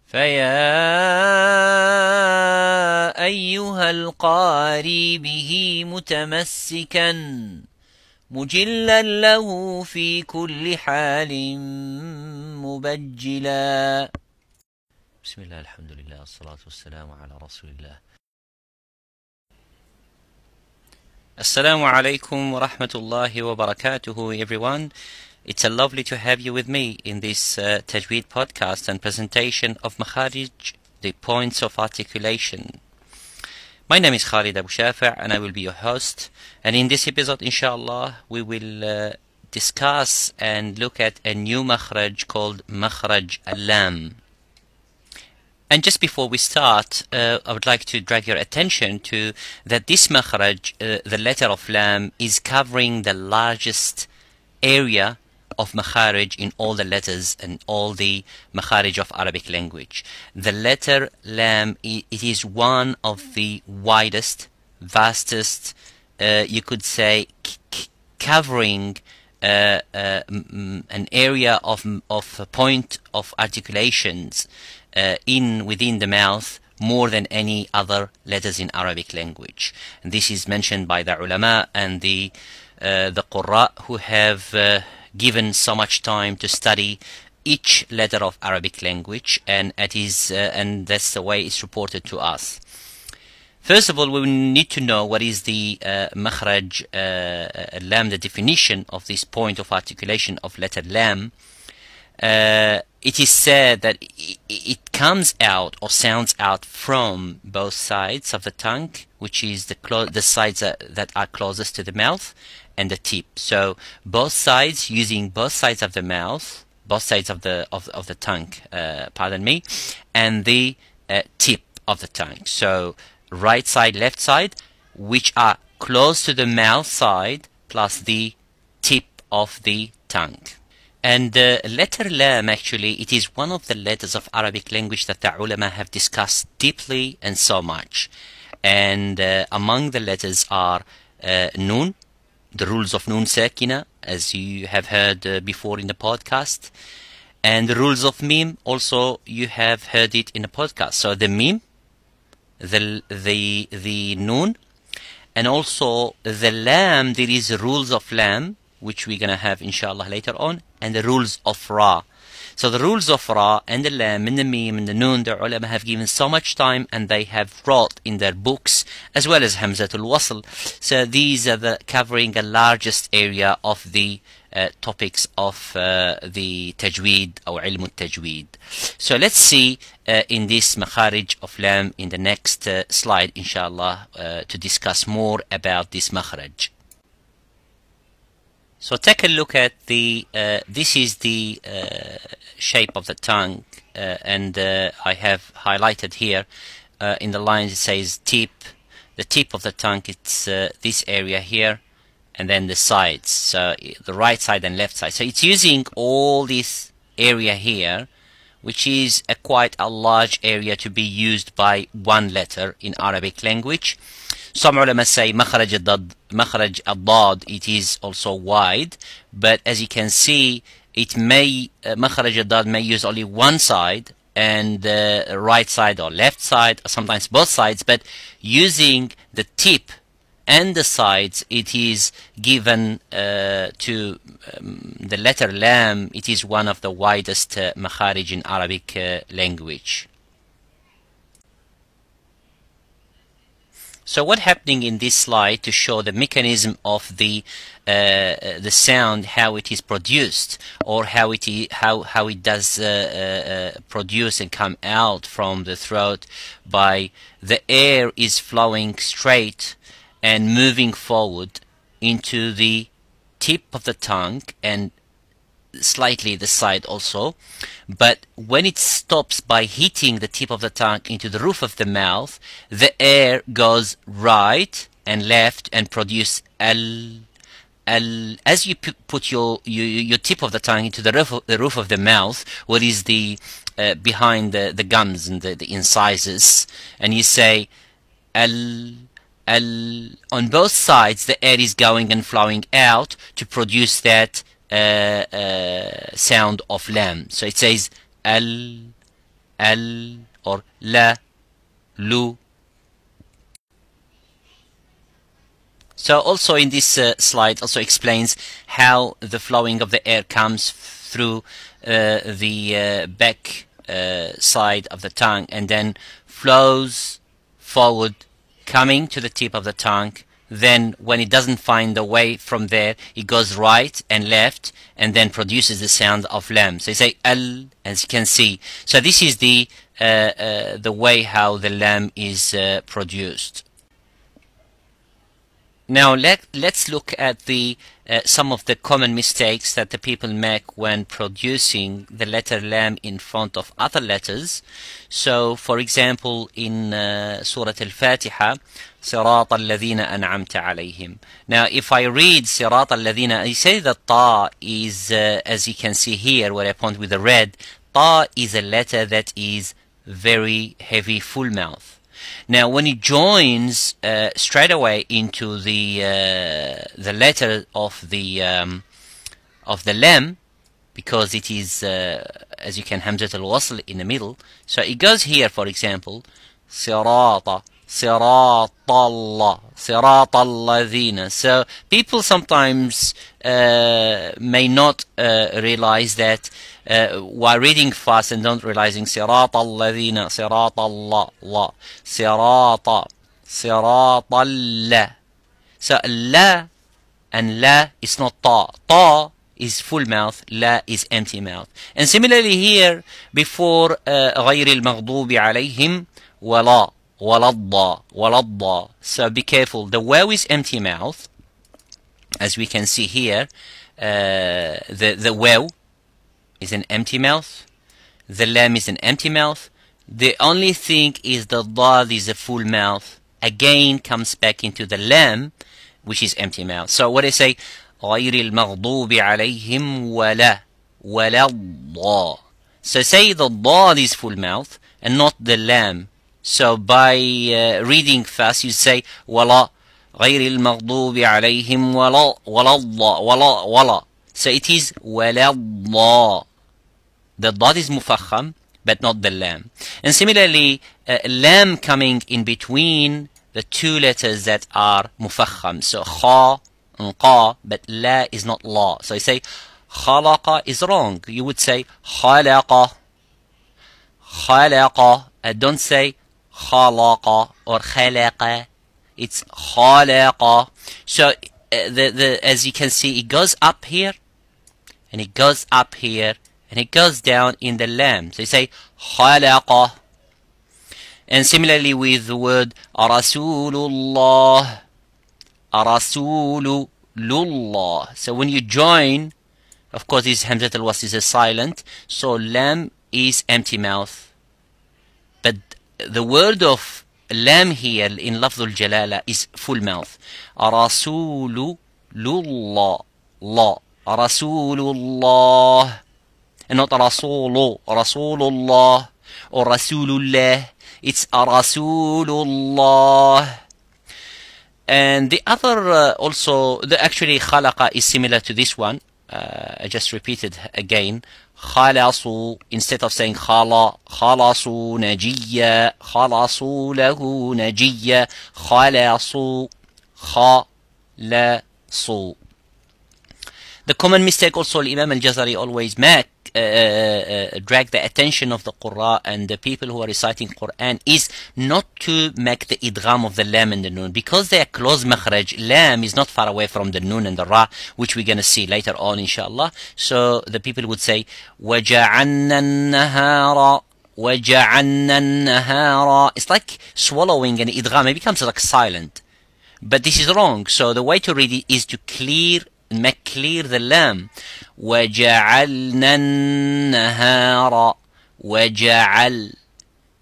فيا أيها القاري به متمسكا مجلا له في كل حال مبجلا. بسم الله، الحمد لله، الصلاة والسلام على رسول الله. Assalamu alaikum wa rahmatullahi wa barakatuhu, everyone. It's a lovely to have you with me in this Tajweed podcast and presentation of Makharij, the points of articulation. My name is Khalid Abu Shafi' and I will be your host. And in this episode, inshallah, we will discuss and look at a new makhraj called Makhraj al-Lam. And just before we start, I would like to drag your attention to that this makhraj, the letter of lam, is covering the largest area of makharij in all the letters and all the makharij of Arabic language. The letter lam, it is one of the widest, vastest, you could say, covering an area of a point of articulations within the mouth more than any other letters in Arabic language. And this is mentioned by the ulama and the qurra who have given so much time to study each letter of Arabic language, and and that's the way it's reported to us. First of all, we need to know what is the makhraj lam, the definition of this point of articulation of letter lam. It is said that it comes out or sounds out from both sides of the tongue, which is the sides that are closest to the mouth, and the tip. So both sides, using both sides of the mouth, both sides of the tongue, pardon me, and the tip of the tongue. So right side, left side, which are close to the mouth side, plus the tip of the tongue. And letter lam, actually, it is one of the letters of Arabic language that the ulama have discussed deeply and so much. And among the letters are noon, the rules of noon sakina, as you have heard before in the podcast, and the rules of mim, also you have heard it in the podcast. So the mim, the noon, and also the lam, there is rules of lam, which we're going to have inshallah later on, and the rules of ra. So the rules of ra and the lam and the mim and the noon, the ulama have given so much time, and they have wrote in their books, as well as hamzatul wasl. So these are covering a largest area of the topics of the tajweed or ilm tajweed. So let's see in this makharij of lam in the next slide inshallah to discuss more about this makharaj. So take a look at this is the shape of the tongue, and I have highlighted here in the lines, it says tip. The tip of the tongue, it's this area here, and then the sides, so the right side and left side. So it's using all this area here, which is quite a large area to be used by one letter in Arabic language. Some ulama say makhraj al-dad, it is also wide, but as you can see, makhraj al-dad may use only one side, and right side or left side, or sometimes both sides, but using the tip and the sides, it is given to the letter lam. It is one of the widest makharij in Arabic language. So what's happening in this slide to show the mechanism of the sound, how it is produced, or how it does produce and come out from the throat by the air is flowing straight and moving forward into the tip of the tongue and slightly the side also, but when it stops by hitting the tip of the tongue into the roof of the mouth, the air goes right and left and produce as you put your tip of the tongue into the roof of the mouth, what is the behind the gums and the incisors, and you say on both sides the air is going and flowing out to produce that sound of lam. So it says al al or la, lu. So also in this slide also explains how the flowing of the air comes through the back side of the tongue and then flows forward, coming to the tip of the tongue. Then when it doesn't find the way from there, it goes right and left and then produces the sound of lam. So you say al, as you can see. So this is the way how the lam is produced. Now let's look at the some of the common mistakes that the people make when producing the letter lam in front of other letters. So for example in Surah Al-Fatiha, صراط الذين أنعمت عليهم. Now if I read صراط الذين, I say that ta is as you can see here where I point with the red, ta is a letter that is very heavy full mouth. Now, when it joins straight away into the letter of the lam, because it is as you can hamzat al-wasl in the middle, so it goes here. For example, sirata, siratallah, siratalladhina. So people sometimes may not realize that while reading fast and don't realizing siratalladhina, siratallah, la, sirata, siratallah. So la and la is not ta. Ta is full mouth, la is empty mouth. And similarly here before غير المغضوب عليهم ولا waladda, waladda. So be careful. The waw is empty mouth, as we can see here. The waw is an empty mouth. The lam is an empty mouth. The only thing is the dad is a full mouth. Again comes back into the lam, which is empty mouth. So what I say, غير المغضوب عليهم ولا waladda. So say the dad is full mouth and not the lam. So by reading fast, you say wala, غير المغضوب عليهم ولا, waladda, wala, wala. So it is waladda. The dad is mufakham, but not the lam. And similarly, lam coming in between the two letters that are mufakham. So kha and qa, but la is not la. So you say khalaqa is wrong. You would say khalaqa, khalaqa. Don't say khalaqa or khalaqa. It's khalaqa. So as you can see, it goes up here and it goes up here and it goes down in the lam. So you say khalaqa. And similarly with the word rasulullah, rasulullah. So when you join, of course this hamzat al-wasl is a silent, so lam is empty mouth. But the word of lam here in lafzul jalala is full mouth. Rasulullah, la, rasulullah, and not rasulu, rasulullah or rasulullah. It's rasulullah. And the other also, actually khalaqa is similar to this one. I just repeated again. خلصوا, instead of saying خلا, خلصوا نجيا, خلصوا له نجيا, خلصوا, خلصوا. The common mistake also Imam al-Jazari always make, drag the attention of the Qurra and the people who are reciting Quran, is not to make the idgham of the lam and the nun, because they are close makhraj. Lam is not far away from the nun and the ra, which we're going to see later on inshallah. So the people would say وَجَعَلْنَا النَّهَارَ, وَجَعَلْنَا النَّهَارَ. It's like swallowing an idgham. It becomes like silent, but this is wrong. So the way to read it is to make clear the lam. وَجَعَلْنَا النَّهَارَ, وَجَعَلْ.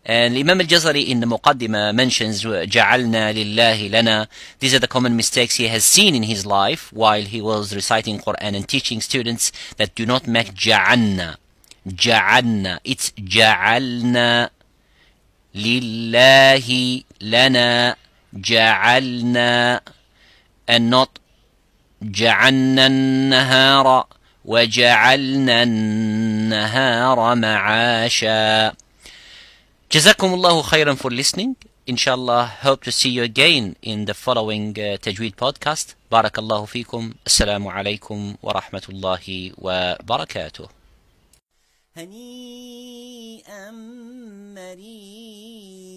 And Imam al-Jazari in the Muqaddimah mentions جَعَلْنَا لِلَّهِ لَنَا. These are the common mistakes he has seen in his life while he was reciting Quran and teaching students, that do not make جَعَلْنَا. جَعَلْنَا. It's جَعَلْنَا لِلَّهِ لَنَا, جَعَلْنَا, and not جعلنا النهار وجعلنا النهار معاشا. جزاكم الله خيرا for listening. Inshallah, hope to see you again in the following Tajweed podcast. بارك الله فيكم. السلام عليكم ورحمة الله وبركاته. هنيئا مريئا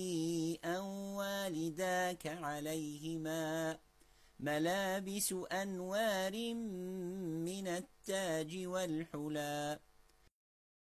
والداك عليهما ملابس أنوار من التاج والحلى